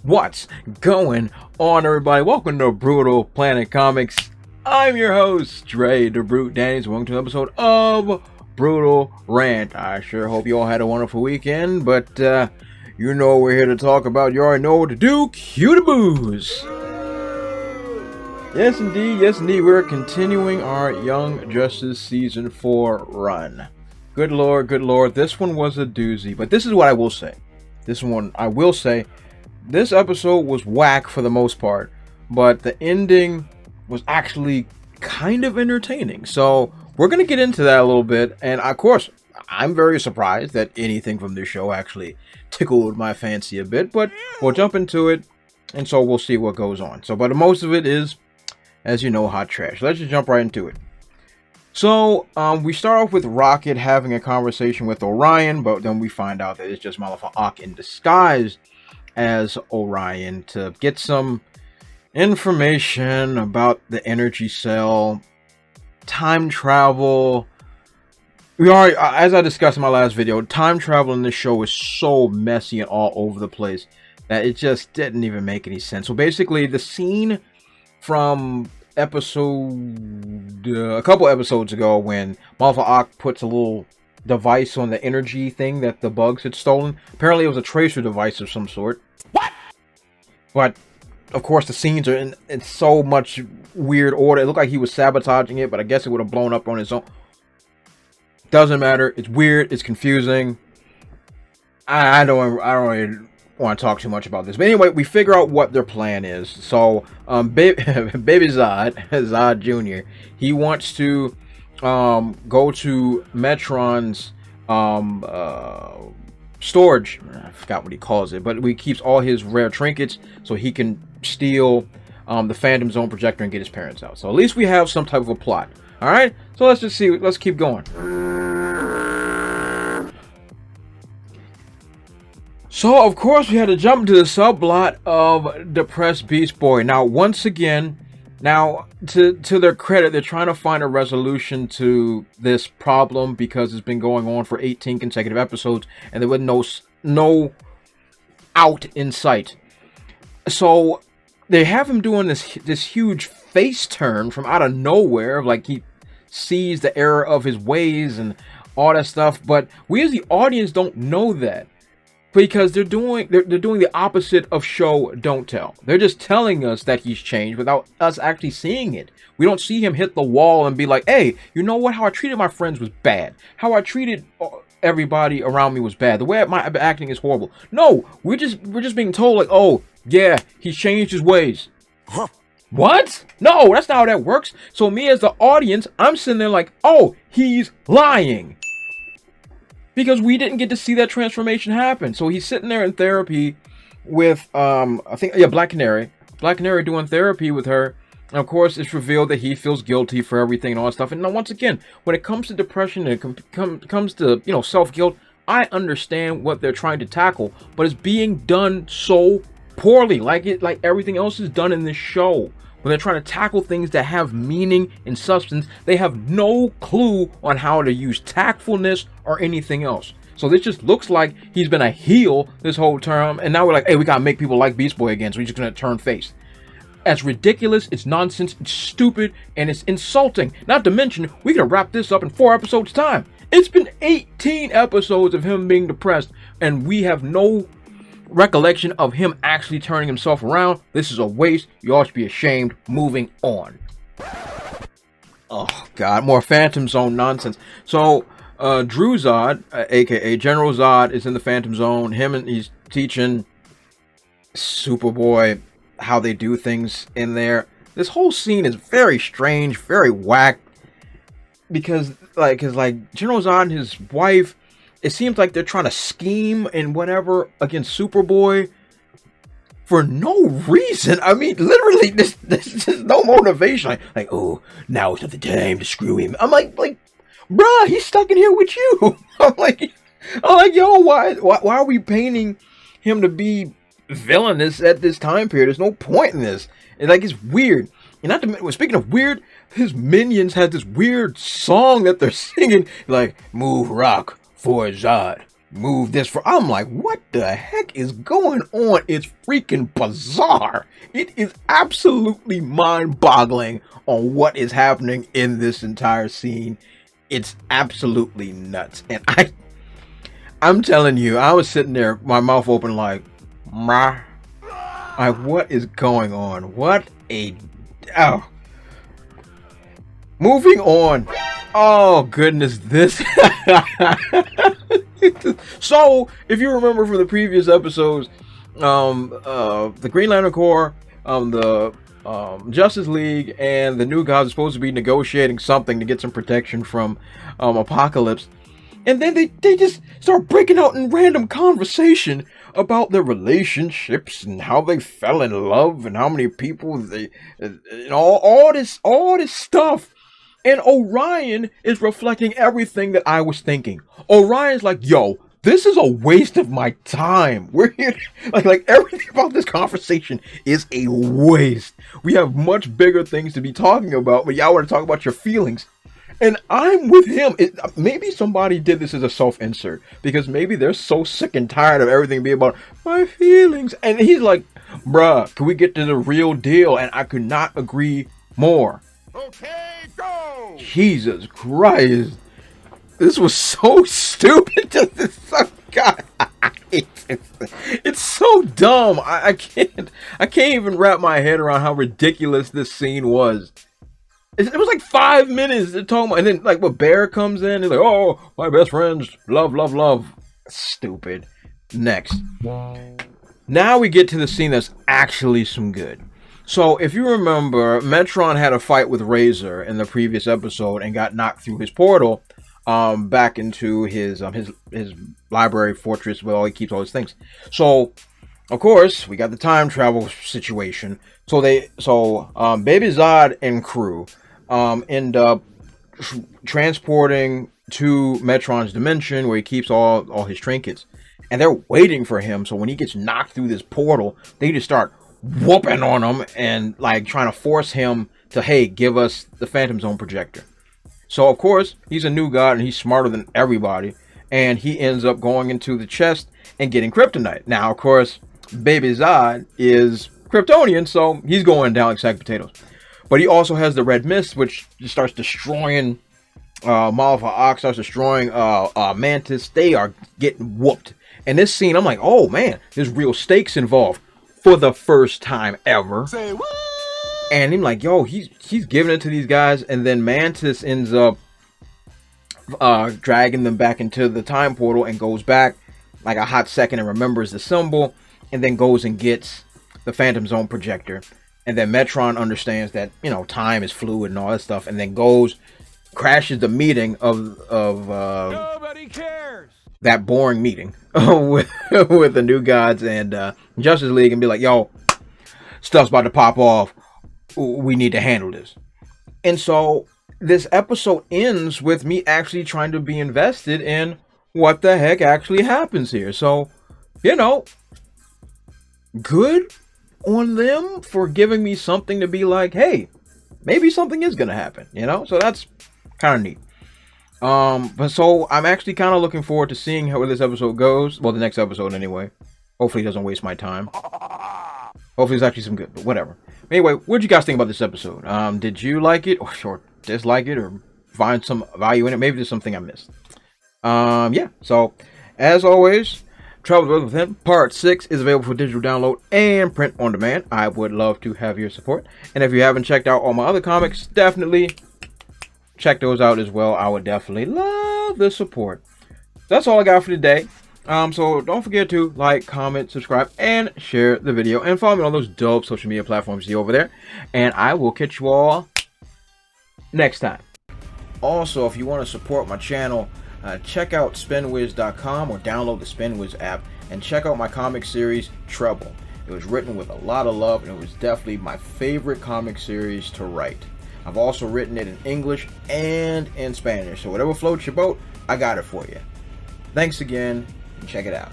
What's going on, everybody? Welcome to Brutal Planet Comics. I'm your host, Dre the Brute Danny's. Welcome to an episode of Brutal Rant. I sure hope you all had a wonderful weekend, but you know we're here to talk about. You already know what to do. Cue the booze. Yes, indeed. We're continuing our Young Justice Season 4 run. Good lord. This one was a doozy, but this is what I will say. This episode was whack for the most part, but the ending was actually kind of entertaining. So we're going to get into that a little bit. And of course, I'm very surprised that anything from this show actually tickled my fancy a bit, but we'll jump into it. And so we'll see what goes on. But most of it is, as you know, hot trash. Let's just jump right into it. So we start off with Rocket having a conversation with Orion, but then we find out that it's just Malafa'ak in disguise as Orion to get some information about the energy cell, time travel. We are, as I discussed in my last video, time travel in this show is so messy and all over the place that it just didn't even make any sense. So basically, the scene from a couple episodes ago when Malafa'ak puts a little device on the energy thing that the bugs had stolen. Apparently it was a tracer device of some sort. What? But of course the scenes are in so much weird order. It looked like he was sabotaging it, but I guess it would have blown up on its own. Doesn't matter. It's weird. It's confusing. I don't really want to talk too much about this, but anyway, we figure out what their plan is. So baby Zod Jr., he wants to go to Metron's storage. I forgot what he calls it, but he keeps all his rare trinkets so he can steal the Phantom Zone projector and get his parents out. So at least we have some type of a plot. All right, so let's keep going. So, of course, we had to jump into the subplot of Depressed Beast Boy. Now, once again, to their credit, they're trying to find a resolution to this problem because it's been going on for 18 consecutive episodes, and there was no out in sight. So, they have him doing this huge face turn from out of nowhere, like he sees the error of his ways and all that stuff, but we as the audience don't know that. Because they're doing the opposite of show don't tell. They're just telling us that he's changed without us actually seeing it. We don't see him hit the wall and be like, "Hey, you know what? How I treated my friends was bad. How I treated everybody around me was bad. The way my acting is horrible." No, we're just being told like, "Oh, yeah, he's changed his ways." Huh? What? No, that's not how that works. So me as the audience, I'm sitting there like, "Oh, he's lying." Because we didn't get to see that transformation happen. So he's sitting there in therapy with, Black Canary. Black Canary doing therapy with her. And of course, it's revealed that he feels guilty for everything and all that stuff. And now, once again, when it comes to depression and it comes to, self-guilt, I understand what they're trying to tackle. But it's being done so poorly, like everything else is done in this show. When they're trying to tackle things that have meaning and substance, they have no clue on how to use tactfulness or anything else. So this just looks like he's been a heel this whole term, and now we're like, hey, we gotta make people like Beast Boy again, so he's just gonna turn face. That's ridiculous, it's nonsense, it's stupid, and it's insulting. Not to mention, we can wrap this up in 4 episodes time. It's been 18 episodes of him being depressed, and we have no recollection of him actually turning himself around. This is a waste. You all should be ashamed. Moving on. Oh god, more Phantom Zone nonsense. So Drew Zod, aka General Zod, is in the Phantom Zone. He's teaching Superboy how they do things in there. This whole scene is very strange, very whack, because General Zod and his wife, it seems like they're trying to scheme and whatever against Superboy for no reason. I mean, literally, this is no motivation. Like, oh, now it's not the time to screw him. I'm like, bruh, he's stuck in here with you. I'm like, yo, why are we painting him to be villainous at this time period? There's no point in this. It's weird. And speaking of weird, his minions had this weird song that they're singing, like, move rock for Zod. move this for. I'm like, what the heck is going on? It's freaking bizarre. It is absolutely mind-boggling on what is happening in this entire scene. It's absolutely nuts. And I'm telling you, I was sitting there, my mouth open like, what is going on? Oh. Moving on. Oh goodness, this. So, if you remember from the previous episodes, the Green Lantern Corps, the Justice League, and the New Gods are supposed to be negotiating something to get some protection from Apocalypse. And then they just start breaking out in random conversation about their relationships and how they fell in love and how many people they, all this stuff. And Orion is reflecting everything that I was thinking. Orion's like, yo, this is a waste of my time. We're here, like everything about this conversation is a waste. We have much bigger things to be talking about, but y'all want to talk about your feelings. And I'm with him. Maybe somebody did this as a self-insert because maybe they're so sick and tired of everything being about my feelings. And he's like, bruh, can we get to the real deal? And I could not agree more. Okay, go! Jesus Christ. This was so stupid. God, it's so dumb. I can't even wrap my head around how ridiculous this scene was. It was like 5 minutes to talk about, and then like what Bear comes in, he's like, oh, my best friends, love. Stupid. Next. Now we get to the scene that's actually some good. So if you remember, Metron had a fight with Razor in the previous episode and got knocked through his portal back into his library fortress where he keeps all his things. So of course we got the time travel situation. So Baby Zod and crew end up transporting to Metron's dimension where he keeps all his trinkets, and they're waiting for him. So when he gets knocked through this portal, they just start whooping on him and like trying to force him to, hey, give us the Phantom Zone projector. So of course he's a new god and he's smarter than everybody, and he ends up going into the chest and getting kryptonite. Now of course Baby Zod is Kryptonian, so he's going down like sack potatoes. But he also has the red mist, which starts destroying Malva Ox, starts destroying Mantis. They are getting whooped. And this scene, I'm like, oh man, there's real stakes involved for the first time ever. Say what? And I'm like, yo, he's giving it to these guys, and then Mantis ends up dragging them back into the time portal and goes back like a hot second and remembers the symbol, and then goes and gets the Phantom Zone projector. And then Metron understands that, time is fluid and all that stuff, and then crashes the meeting of Nobody cares. That boring meeting with the New Gods and Justice League, and be like, yo, stuff's about to pop off. We need to handle this. And so this episode ends with me actually trying to be invested in what the heck actually happens here. So, good on them for giving me something to be like, hey, maybe something is gonna happen, so that's kind of neat. But so I'm actually kind of looking forward to seeing how this episode goes. Well, the next episode anyway. Hopefully it doesn't waste my time. Hopefully there's actually some good, but whatever. Anyway, what did you guys think about this episode? Did you like it or dislike it or find some value in it? Maybe there's something I missed. Yeah, so as always, Travel the World with Him Part 6 is available for digital download and print on demand. I would love to have your support. And if you haven't checked out all my other comics, definitely check those out as well. I would definitely love the support. That's all I got for today. So don't forget to like, comment, subscribe, and share the video. And follow me on those dope social media platforms you see over there. And I will catch you all next time. Also, if you want to support my channel, check out spinwiz.com or download the Spinwiz app and check out my comic series Trouble. It was written with a lot of love, and it was definitely my favorite comic series to write. I've also written it in English and in Spanish, so whatever floats your boat, I got it for you. Thanks again, and check it out.